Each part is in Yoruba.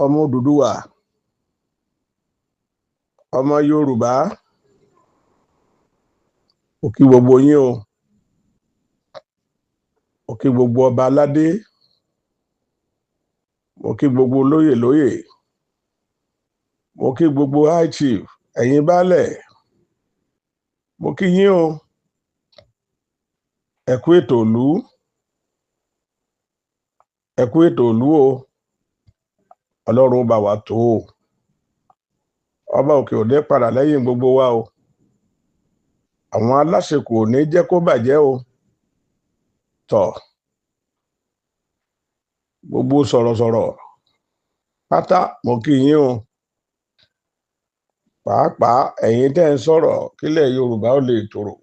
ọmọ Odùduwà, ọmọ Yorùbá, ó kí gbogbo yín o, ó kí gbogbo ọba aládé, mo kí gbogbo lóyè, mo kí gbogbo high chief, ẹ̀yin baálẹ̀, mo kí yín o, ẹ kú ètò ìlú o, Ọlọ́run ó bá wa tó o, ọba òkè òde padà lẹ́yìn gbogbo wa o, àwọn aláṣẹ kò ní jẹ́ kó bàjẹ́ o, tọ̀ gbogbo sọ̀rọ̀sọ̀rọ̀ pátá mo kí yín o, pàápàá ẹ̀yin tẹ́ ń sọ̀rọ̀ kílẹ̀ Yorùbá ó lè tòrò,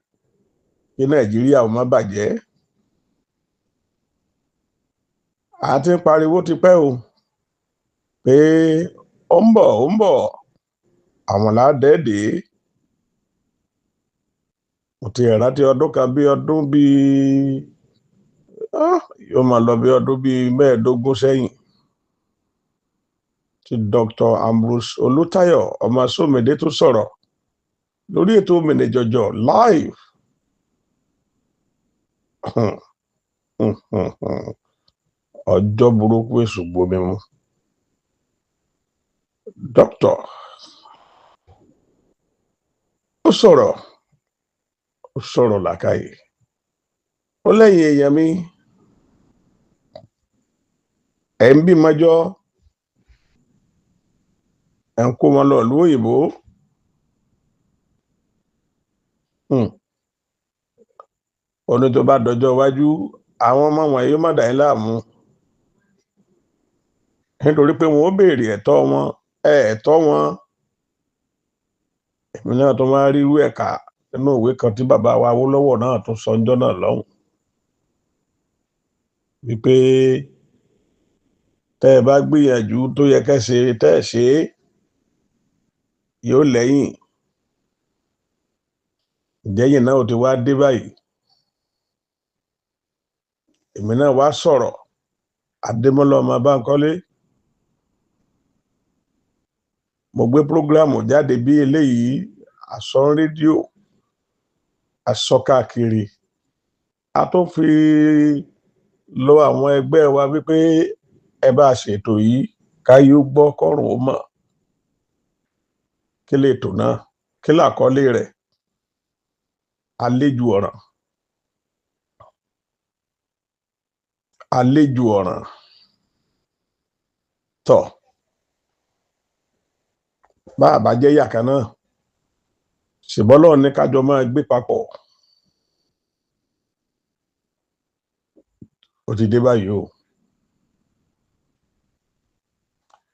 kí Nàìjíríà ó má bàjẹ́. A ti ń pariwo tipẹ́ o pé ó ń bọ̀ àwọn ládẹ́ẹ̀dẹ́. Mo ti rántí ọdún kan bí ọdún yóò máa lọ bí ọdún bíi 15 sẹ́yìn tí Dr. Ambrose Olútáyọ̀ ọmọ Sómìdé tó sọ̀rọ̀ lórí ètò Mìnìjọ̀jọ̀ live. Ọjọ́ burúkú èṣù gbomi mu. Dr. ó sọ̀rọ̀ làkàyè, ó lẹ́yìn èèyàn mi ẹ̀ ń bímọjọ́ ẹ̀ ń kó wọn lọ ìlú òyìnbó. Ó ní tó bá dọjọ́ iwájú àwọn ọmọ wọn yóò má dà yín láàmú nítorí pé wọn ó béèrè ẹ̀tọ́ wọn. Èmi náà tó máa rí irú ẹ̀ka nínú ìwé kan tí bàbá wa Awólọ́wọ̀ náà tún sọ ọjọ́ náà lọ́hùn wípé tẹ́ ẹ bá gbìyànjú tó yẹ kẹ́ ṣe tẹ́ ẹ ṣe yóò lẹ́yìn. Ìjẹ́yìn náà ò ti wá dé báyìí. Èmi náà wá sọ̀rọ̀ Ademola ọmọ Bankole. Mo gbé prógrámù jáde bí eléyìí, àsọ rédíò, àsọ káàkiri, a tó fi lọ àwọn ẹgbẹ́ wa wípé ẹ bá ṣètò yìí káyé ó gbọ́ kọ́rùn ó mọ̀. Kí lètò náà, kí làkọ́lé rẹ̀? Àlejò ọ̀ràn. Tọ̀ bá àbá jẹ́ yàkà náà ṣèbọ́lọ́ ní kájọ máa gbé papọ̀. Ó ti dé báyìí o.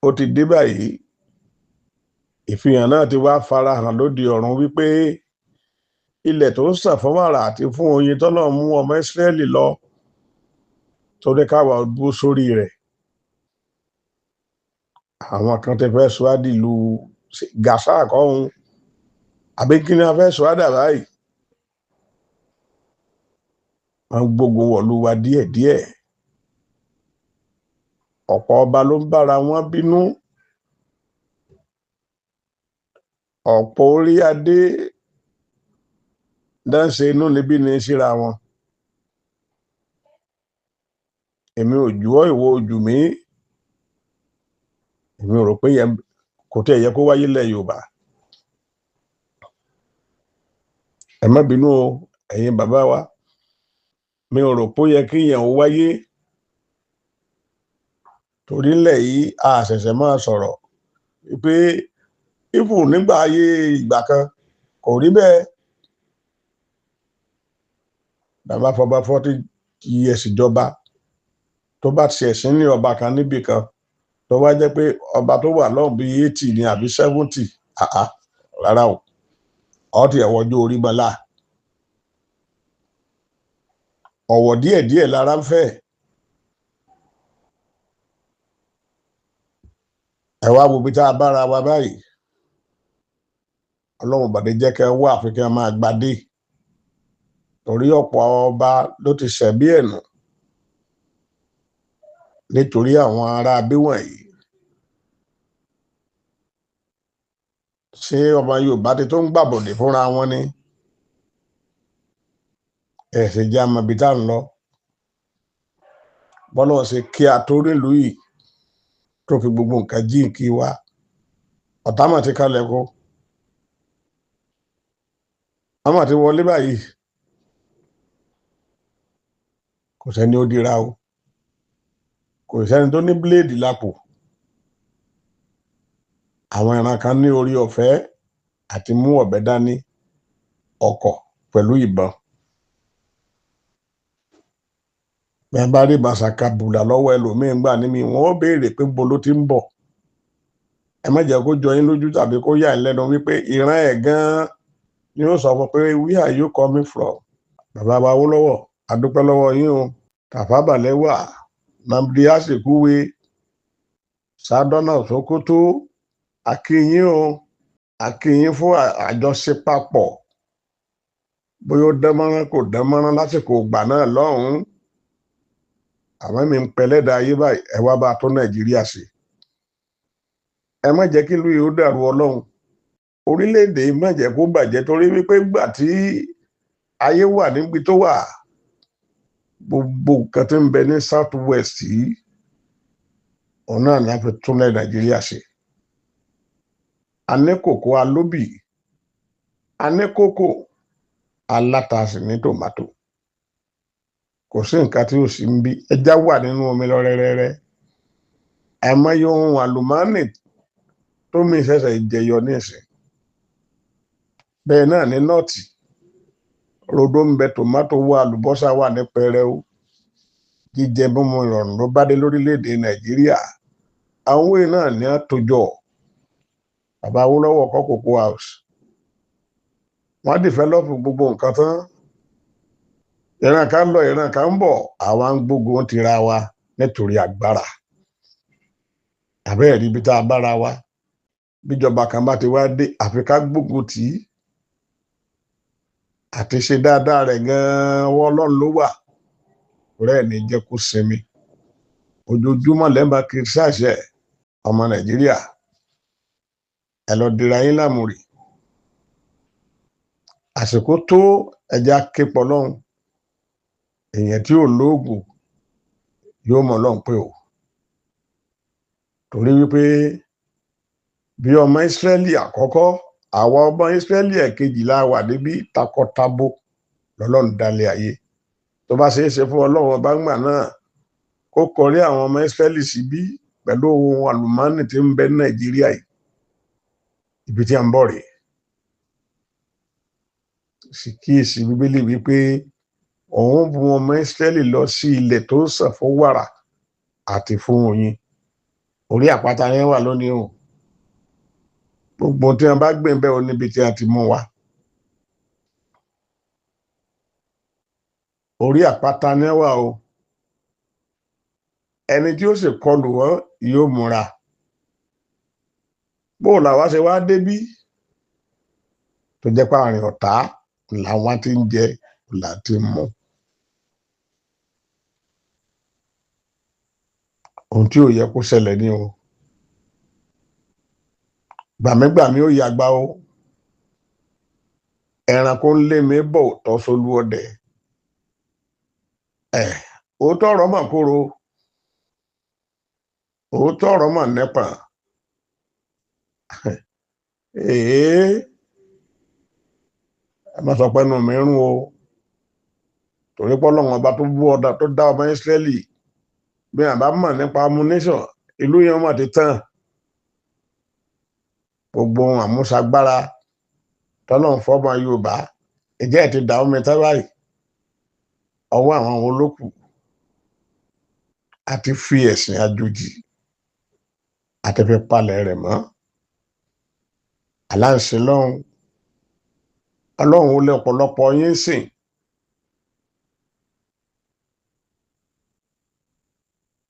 Ó ti dé báyìí. Ìfihàn náà ti wá farahàn lóde ọ̀run wípé ilẹ̀ tó ń sàn fún wàrà àti fún oyin tọ́lọ́run mú ọmọ Ísírẹ́lì lọ tó ní káwa dúró sórí rẹ̀. Àwọn kan ti fẹ́ sọ á dìlú gàṣà àkọ́hún àbí kí ni a fẹ́ sọ á dà báyìí. Wọ́n gbógun wọ̀lú wa díẹ̀díẹ̀. Ọ̀pọ̀ ọba ló ń bára wọn bínú. Ọ̀pọ̀ orí adé dáńṣe inú níbí ní síra wọn. Èmi ò jù ọ́, ìwọ ojú mi. Èmi ò rò pé kò tẹ́ yẹ kó wáyé lẹ̀ Yorùbá. Ẹ má bínú o, ẹ̀yin bàbá wa. Mi ò rò pé ó yẹ kí ìyẹn ó wáyé. Torí ńlẹ̀ yìí a ṣẹ̀ṣẹ̀ máa sọ̀rọ̀ wípé nígbà ayé ìgbà kan kò rí bẹ́ẹ̀. Bàbá fọba 40 years ìjọba tó bá ti ẹ̀sìn ní ọba kan níbì kan tó wá jẹ́ pé ọba tó wà lọ́hùn bí 80 ni àbí 70 rárá o, ọ ti ẹ̀wọ́jú orí mọ́lá. Ọ̀wọ̀ díẹ̀díẹ̀ lára ń fẹ́. Ẹ wá wo bí tá a bára wa báyìí. Ọlọ́run bàdé jẹ́ kẹ́ wá àfikẹ́ máa gbadé. Torí ọ̀pọ̀ ọba ló ti ṣẹ̀bí ẹ̀nù nítorí àwọn ará abí wọ̀nyí. ṣé ọmọ Yorùbá ti tó ń gbàbọ̀dè fúnra wọn ni ẹ̀sìn jẹ́ àmọ́ ibi tá à ń lọ bọ́lọ̀ ṣe kí a tó nílùú yìí tó fi gbogbo nǹkan jí kí wa ọ̀tá mà ti kalẹ̀ kó wọ́n mà ti wọlé báyìí kò sẹ́ni ó dira o kò sẹ́ni tó ní bíléèdì lápò àwọn ìran kan ní orí ọ̀fẹ́ àti mú ọ̀bẹ dání ọkọ̀ pẹ̀lú ìbọn bẹ́ẹ̀ bá rí bàṣàkà bùlà lọ́wọ́ ẹlòmíín gbà níbi wọn ó béèrè pé bo ló ti ń bọ̀ ẹ má jẹ́ kó jọ yín lójú tàbí kó yà yín lẹ́nu wípé ìran ẹ̀ gan-an ni ó sọ fún pé where are you coming from bàbá wa Awólọ́wọ̀ adúpẹ́ lọ́wọ́ yín o Tafawa Balewa Nnamdi Azikiwe Sardauna Sokoto akínyìn o akínyìn fún àjọṣepapọ̀ bóyá ó dánmọ́rán kò dánmọ́rán lásìkò ìgbà náà lọ́hùn-ún àwọn mi ń pẹlẹ́dà ayé báyìí ẹ wá bá tó Nàìjíríà ṣe ẹ má jẹ́ kí ìlú yìí ó dàrú Ọlọ́run orílẹ̀-èdè má jẹ́ kó bàjẹ́ torí wípé gbà tí ayé wà níbi tó wà gbogbo nǹkan tó ń bẹ ní South West yìí òun náà ní a fi túnlẹ̀ Nàìjíríà ṣe a ní kòkó alóbì a ní kókò aláta sì ní tòmátò kò sí nǹkan tí ó sì ń bí ẹja wà nínú omi lọ rẹ́rẹ́rẹ́ àìmọye ohun àlùmọ́ọ́nì tó mi ṣẹ̀ṣẹ̀ jẹyọ ní ìsìn bẹ́ẹ̀ náà ní nọ́ọ̀tì rodo ń bẹ tòmátò wà àlùbọ́sà wà ní pẹrẹu jíjẹ mímu ìrọ̀rùn ló bá dé lórílẹ̀‐èdè Nàìjíríà àwọn òwe náà ní àtòjọ bàbá Awólọ́wọ̀ kọ́ Cocoa House wọ́n dìfẹ́lọ́pù gbogbo nǹkan tán ìran kan lọ ìran kan ń bọ̀ àwa ń gbógun tira wa nítorí agbára àbẹ́ẹ̀rí ibi tá a bára wa bíjọba kan bá ti wá dé àfi ká gbógun tì í àti ṣe dáadáa rẹ̀ gan-an wọ́n Ọlọ́run ló wà rẹ̀ ní jẹ́ kó sinmi ojoojúmọ́ lẹ́ẹ̀bà kiri ṣàṣẹ ọmọ Nàìjíríà ẹ lọ dira yín lámùrè àsìkò tó ẹja képọ̀ lọ́hùn èèyàn tí ò lóògùn yóò mọ̀ lọ́hùn pé o torí wípé bí ọmọ Ísírẹ́lì àkọ́kọ́ àwọn ọmọ Ísírẹ́lì ẹ̀kejì la wà níbí takọtabo lọ́lọ́run dálé ayé tó bá ṣeé ṣe fún Ọlọ́run ọba ńgbà náà kó kọrí àwọn ọmọ Ísírẹ́lì síbí pẹ̀lú ohun àlùmọ́ọ́nì tí ń bẹ ní Nàìjíríà yìí ibi tí a ń bọ̀ rèé sì kíyèsí Bíbélì wípé òun bu ọmọ Ísírẹ́lì lọ sí ilẹ̀ tó ń sàn fún wàrà àti fún oyin orí àpáta yẹn wà lónìí o gbogbo tí wọn bá gbé bẹ́ẹ̀ o níbi tí a ti mú wa orí àpáta yẹn wà o ẹni tí ó sì kọlù wọn yóò múra bó làwa ṣe wá débí tó jẹ́ pé àárín ọ̀tá làwọn ti ń jẹ là ti ń mu ohun tí ò yẹ kó ṣẹlẹ̀ ní o gbàmígbàmí ó yàgbá o ẹranko ń lé mi bọ̀ tọ́ sólú ọdẹ òótọ́ ọ̀rọ̀ mà kóró òótọ́ ọ̀rọ̀ mà nípa ẹ má sọ pé ẹnu mi rún o torí pọ́lọ́wọ́n ọba tó bú ọ̀dà tó dá ọmọ Ísírẹ́lì bí àbá mọ̀ nípa amúnísàn ìlú yẹn mà ti tán gbogbo ohun àmúṣagbára tọ́lọ́run fọ́mọ Yorùbá ìjẹ́ ẹ̀ ti dà omi tán báyìí ọwọ́ àwọn olókù àti fi ẹ̀sìn àjòjì àti fi palẹ̀ rẹ̀ mọ́ aláǹsìn lọ́hùn Ọlọ́run ó lé ọ̀pọ̀lọpọ̀ yín sìn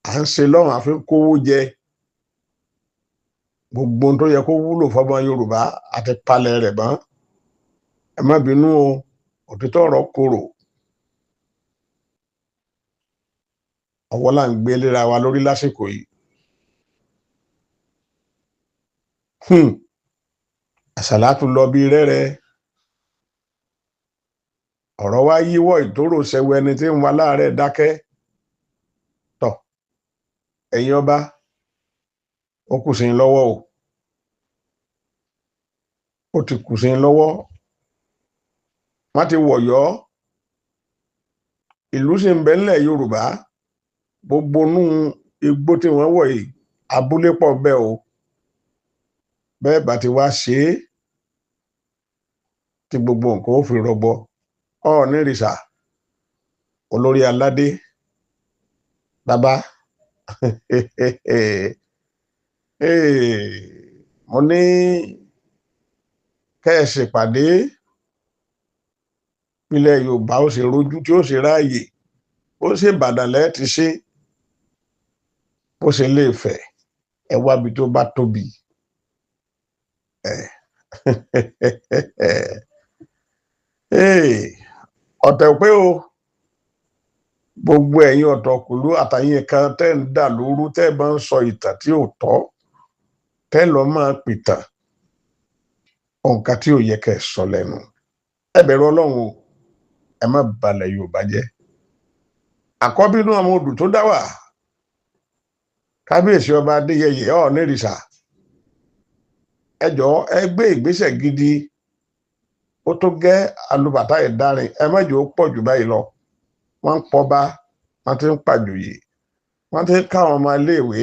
à ń ṣe lọ́hùn àfi kówó jẹ gbogbo ohun tó yẹ kó wúlò fọ́mọ Yorùbá àti palẹ̀ rẹ̀ mọ́ ẹ má bínú o òtítọ́ ọ̀rọ̀ korò ọwọ́ là ń gbé léra wa lórí lásìkò yìí àṣàlátù lọ bí rẹ́rẹ́ ọ̀rọ̀ wá yíwọ́ ìtòrò ṣẹwọ ẹni tí ń wá láàárẹ̀ dákẹ́ tọ̀ ẹ̀yin ọba ó kù sí yín lọ́wọ́ o ó ti kù sí yín lọ́wọ́ wọ́n ti wọ̀yọ́ ìlú sì ń bẹ ńlẹ̀ Yorùbá gbogbo nú igbó tí wọ́n wọ̀ yìí abúlé pọ̀ bẹ́ẹ̀ o bẹ́ẹ̀ bá ti wá ṣe é tí gbogbo nǹkan ó fi rọgbọ Ọ̀ọ̀nìrìṣà olórí aládé bàbá mo ní kẹ́ ẹ ṣèpàdé ilẹ̀ Yorùbá ó ṣe rojú tí ó ṣe ráàyè ó ṣe Ìbàdàn lẹ́ẹ̀ ti ṣe bó ṣe lè fẹ̀ ẹ wábi tó bá tóbi ọ̀tẹ̀ pé o gbogbo ẹ̀yin ọ̀tọ̀kùlú àtàyìn kan tẹ́ ń dà lóru tẹ́ bá ń sọ ìtàn tí ò tọ́ tẹ́ lọ máa pìtàn nǹkan tí ò yẹ kẹ́ ẹ sọ lẹ́nu ẹ bẹ̀rù Ọlọ́run o ẹ má balẹ̀ Yorùbá jẹ́ àkọ́bí inú àwọn odù tó dá wà kábíyèsí ọba Adéyẹyè Ọ̀ọ̀nìrìṣà ẹ jọ̀ọ́ ẹ gbé ìgbésẹ̀ gidi ó tó gẹ́ alùbàtà ìdarin ẹ má jẹ́ ó pọ̀ jù báyìí lọ wọ́n ń pọba wọ́n ti ń pàjòyè wọ́n ti ń káwọn ọmọ iléèwé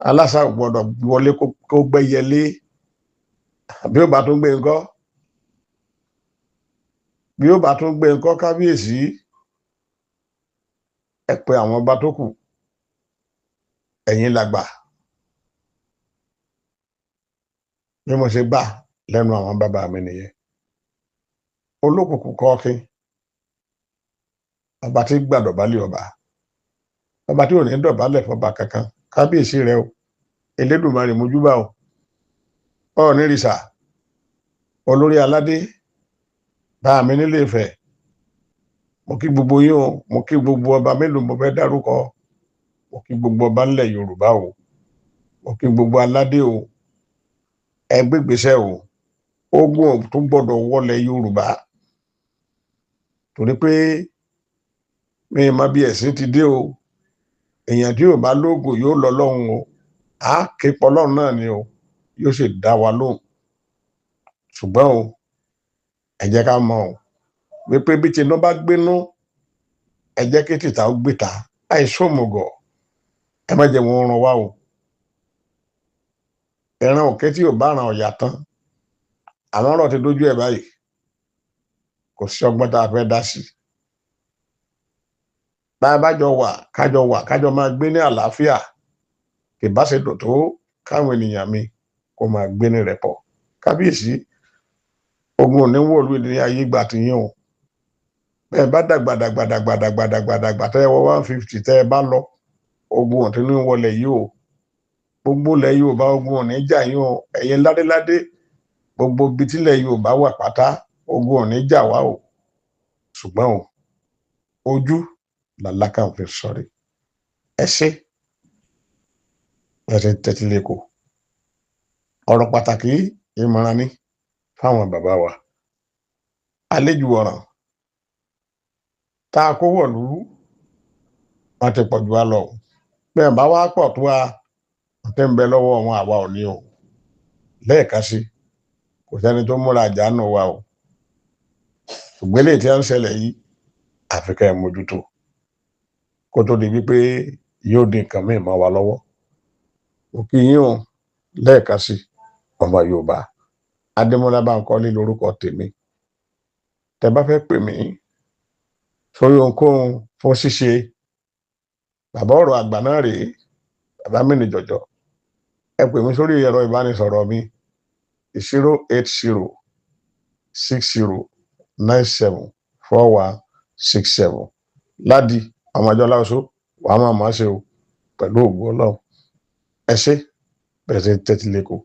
aláṣà gbọ́dọ̀ wọlé kó gbẹ́yẹlé bí ó bá tún gbé ńkọ́ bí ó bá tún gbé ńkọ́ kábíyèsí ẹ pé àwọn ọba tó kù ẹ̀yin làgbà bí mo ṣe gbà lẹ́nu àwọn bàbá mi nìyẹn olókùnkùn kọ́ọ̀kín ọba tí gbà dọ̀bálẹ̀ ọba tí ò ní dọ̀bálẹ̀ fọba kankan kábíyèsí rẹ o Elédùmarè mójúbà o Ọ̀ọ̀nìrìṣà olórí aládé bá mi nílé Ifẹ̀ mo kí gbogbo yín o mo kí gbogbo ọba mélòó mo fẹ́ dárúkọ mo kí gbogbo ọba ńlẹ̀ Yorùbá o mo kí gbogbo aládé o ẹ gbégbèsè o ogun tó gbọ́dọ̀ wọlé Yorùbá torí pé mi ì mọ bí ẹ̀sìn ti dé o èèyàn tí yóò bá lóògùn yóò lọ lọ́hùn o á ké pọlọ́run náà ni o yóò sì dá wa lóhùn ṣùgbọ́n o ẹ jẹ́ ká mọ̀ o wípé bí tinú bá gbénú ẹ jẹ́ kí tìta ó gbéta àìsòmùgọ̀ ẹ má jẹ́ wọn ràn wá o ìran òkè tí ò bá ràn ọ̀yà tán àwọn ọ̀rọ̀ ti dójú ẹ̀ báyìí kò sí ọgbọ́n tá a fẹ́ dá sí bá a bá jọ wà kájọ máa gbé ní àlàáfíà kì bá ṣe dùn tó káwọn ènìyàn mi kó máa gbé ní rẹ̀pọ̀ kábíyèsí ogun ò ní wọ̀lú ní ayé ìgbà tí yín o bẹ́ẹ̀ bá dàgbàdàgbàdàgbàdàgbàdàgbà tẹ́ ẹ wọ 150 tẹ́ ẹ bá lọ ogun ò tí ní wọlé yìí o gbogbo ilẹ̀ Yorùbá ogun ò ní jà yín o ẹ̀yin ládéládé gbogbo ibi tílẹ̀ Yorùbá wà pátá ogun ò ní jà wá o ṣùgbọ́n o ojú làlákà ń fi sọrí ẹ ṣe ẹ ṣe tẹ́tí lẹ́kọ̀ọ́ ọ̀rọ̀ pàtàkì ìmọ̀ràn ni fáwọn bàbá wa àlejò ọ̀ràn tá a kó wọ̀lú wọn ti pọ̀ jù wá lọ bẹ́ẹ̀ bá wá pọ̀ tó wa tẹ́ ń bẹ lọ́wọ́ wọn àwa ò ní o lẹ́ẹ̀kan sí kò sẹ́ni tó múra àjánù wa o ṣùgbọ́n eléyìí tí wọ́n ń ṣẹlẹ̀ yìí àfi ká ẹ mójútó kó tó di wípé yóò di nǹkan mìíràn mọ́ wa lọ́wọ́ mo kí yín o lẹ́ẹ̀kan sí ọmọ Yorùbá Ademola Bankole lórúkọ tèmi tẹ́ bá fẹ́ pè mí sórí ohunkóhun fún ṣíṣe bàbá Oro Agba náà rèé bàbá mi ní jọjọ ẹ pè mí sórí ẹ̀rọ ìbánisọ̀rọ̀ mi 08060974167 ládi ọmọjọlá oṣù wàá máa máa ṣe o pẹ̀lú ògbó Ọlọ́run ẹ ṣé bẹ̀rẹ̀ sí tẹ́tí lẹ́kọ̀ọ́.